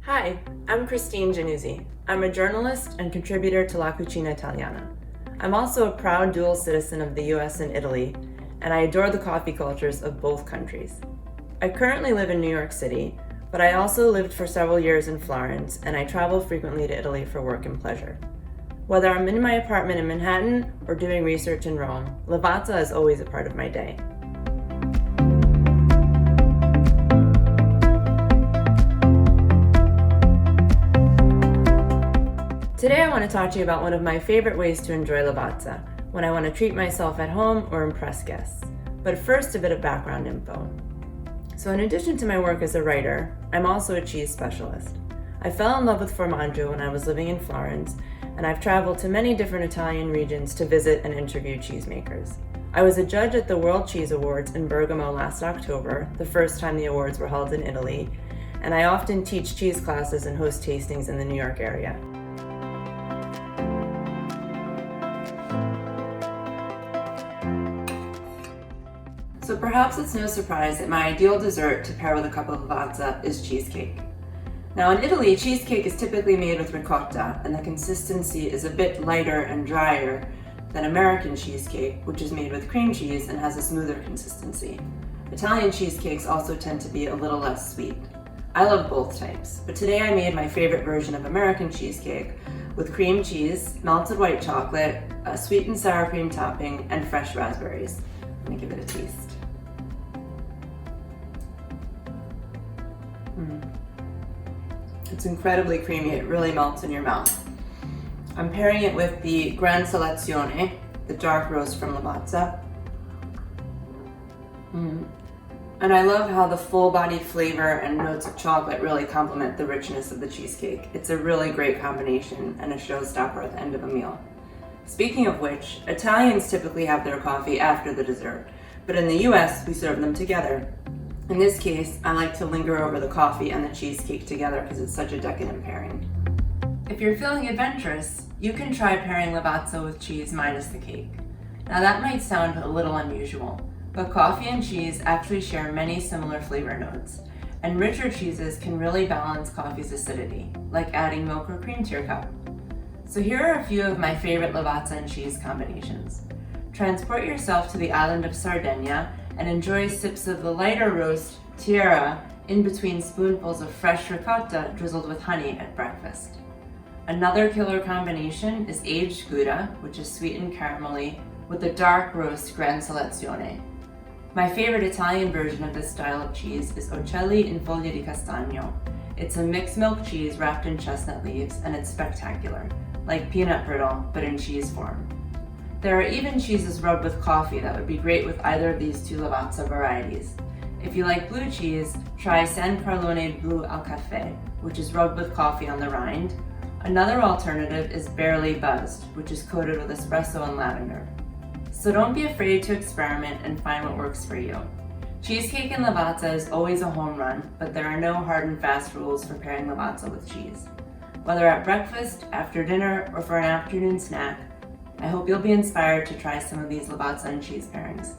Hi, I'm Kristine Jannuzzi. I'm a journalist and contributor to La Cucina Italiana. I'm also a proud dual citizen of the US and Italy, and I adore the coffee cultures of both countries. I currently live in New York City, but I also lived for several years in Florence, and I travel frequently to Italy for work and pleasure. Whether I'm in my apartment in Manhattan or doing research in Rome, Lavazza is always a part of my day. Today I want to talk to you about one of my favorite ways to enjoy Lavazza, when I want to treat myself at home or impress guests. But first, a bit of background info. So in addition to my work as a writer, I'm also a cheese specialist. I fell in love with formaggio when I was living in Florence, and I've traveled to many different Italian regions to visit and interview cheesemakers. I was a judge at the World Cheese Awards in Bergamo last October, the first time the awards were held in Italy, and I often teach cheese classes and host tastings in the New York area. So perhaps it's no surprise that my ideal dessert to pair with a cup of lavazza is cheesecake. Now in Italy, cheesecake is typically made with ricotta, and the consistency is a bit lighter and drier than American cheesecake, which is made with cream cheese and has a smoother consistency. Italian cheesecakes also tend to be a little less sweet. I love both types, but today I made my favorite version of American cheesecake with cream cheese, melted white chocolate, a sweet and sour cream topping, and fresh raspberries. Let me give it a taste. It's incredibly creamy, it really melts in your mouth. I'm pairing it with the Gran Selezione, the dark roast from Lavazza. And I love how the full-bodied flavor and notes of chocolate really complement the richness of the cheesecake. It's a really great combination and a showstopper at the end of a meal. Speaking of which, Italians typically have their coffee after the dessert, but in the US, we serve them together. In this case, I like to linger over the coffee and the cheesecake together because it's such a decadent pairing. If you're feeling adventurous, you can try pairing Lavazza with cheese minus the cake. Now that might sound a little unusual, but coffee and cheese actually share many similar flavor notes, and richer cheeses can really balance coffee's acidity, like adding milk or cream to your cup. So here are a few of my favorite Lavazza and cheese combinations. Transport yourself to the island of Sardinia and enjoy sips of the lighter roast Tierra in between spoonfuls of fresh ricotta drizzled with honey at breakfast. Another killer combination is aged Gouda, which is sweet and caramelly, with the dark roast Gran Selezione. My favorite Italian version of this style of cheese is Ocelli in foglia di castagno. It's a mixed milk cheese wrapped in chestnut leaves, and it's spectacular, like peanut brittle, but in cheese form. There are even cheeses rubbed with coffee that would be great with either of these two Lavazza varieties. If you like blue cheese, try San Carlone Blu al Caffè, which is rubbed with coffee on the rind. Another alternative is Barely Buzzed, which is coated with espresso and lavender. So don't be afraid to experiment and find what works for you. Cheesecake and Lavazza is always a home run, but there are no hard and fast rules for pairing Lavazza with cheese. Whether at breakfast, after dinner, or for an afternoon snack, I hope you'll be inspired to try some of these Lavazza and cheese pairings.